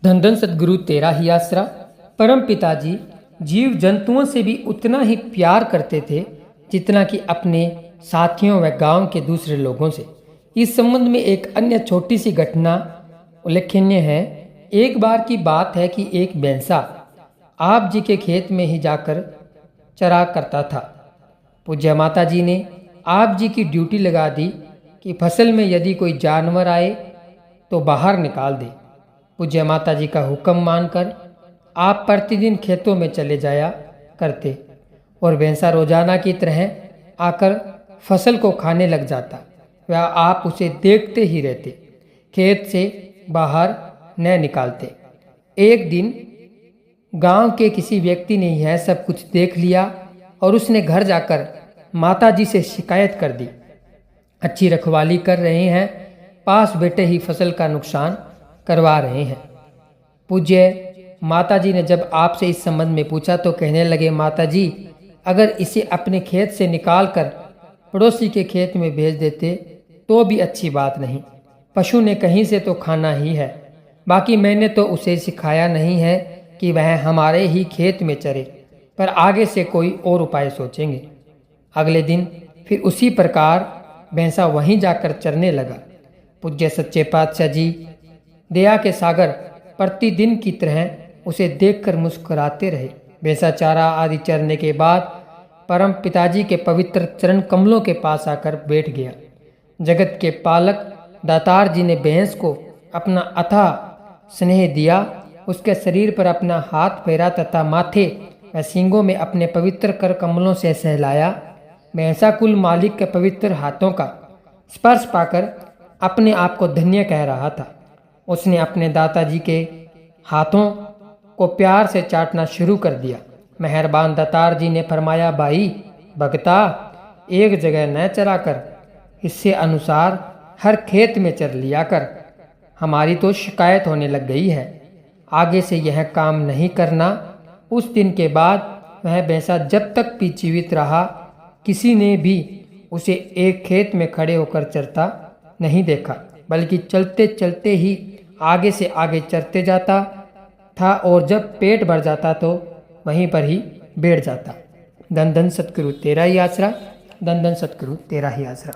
धन धन सतगुरु तेरा ही आसरा। परम पिताजी जीव जंतुओं से भी उतना ही प्यार करते थे जितना कि अपने साथियों व गांव के दूसरे लोगों से। इस संबंध में एक अन्य छोटी सी घटना उल्लेखनीय है। एक बार की बात है कि एक भैंसा आप जी के खेत में ही जाकर चरा करता था। पूज्य माता जी ने आप जी की ड्यूटी लगा दी कि फसल में यदि कोई जानवर आए तो बाहर निकाल दे। पूज्य माता जी का हुक्म मानकर आप प्रतिदिन खेतों में चले जाया करते और भैंसा रोजाना की तरह आकर फसल को खाने लग जाता। वह आप उसे देखते ही रहते, खेत से बाहर न निकालते। एक दिन गांव के किसी व्यक्ति ने यह सब कुछ देख लिया और उसने घर जाकर माता जी से शिकायत कर दी। अच्छी रखवाली कर रहे हैं, पास बैठे ही फसल का नुकसान करवा रहे हैं। पूज्य माता जी ने जब आपसे इस संबंध में पूछा तो कहने लगे, माता जी अगर इसे अपने खेत से निकाल कर पड़ोसी के खेत में भेज देते तो भी अच्छी बात नहीं। पशु ने कहीं से तो खाना ही है, बाकी मैंने तो उसे सिखाया नहीं है कि वह हमारे ही खेत में चरे, पर आगे से कोई और उपाय सोचेंगे। अगले दिन फिर उसी प्रकार भैंसा वहीं जाकर चरने लगा। पूज्य सच्चे पातशाह जी दया के सागर प्रतिदिन की तरह उसे देखकर मुस्कुराते रहे। भैंसा चारा आदि चरने के बाद परम पिताजी के पवित्र चरण कमलों के पास आकर बैठ गया। जगत के पालक दातार जी ने भैंस को अपना अथाह स्नेह दिया, उसके शरीर पर अपना हाथ फेरा तथा माथे व सींगों में अपने पवित्र कर कमलों से सहलाया। भैंसा कुल मालिक के पवित्र हाथों का स्पर्श पाकर अपने आप को धन्य कह रहा था। उसने अपने दाताजी के हाथों को प्यार से चाटना शुरू कर दिया। मेहरबान दातार जी ने फरमाया, भाई भगता एक जगह न चरा कर इससे अनुसार हर खेत में चर लिया कर, हमारी तो शिकायत होने लग गई है, आगे से यह काम नहीं करना। उस दिन के बाद वह भैंसा जब तक भी जीवित रहा किसी ने भी उसे एक खेत में खड़े होकर चरता नहीं देखा, बल्कि चलते चलते ही आगे से आगे चरते जाता था और जब पेट भर जाता तो वहीं पर ही बैठ जाता। धन धन सतगुरु तेरा ही आसरा, धन धन सतगुरु तेरा ही आसरा।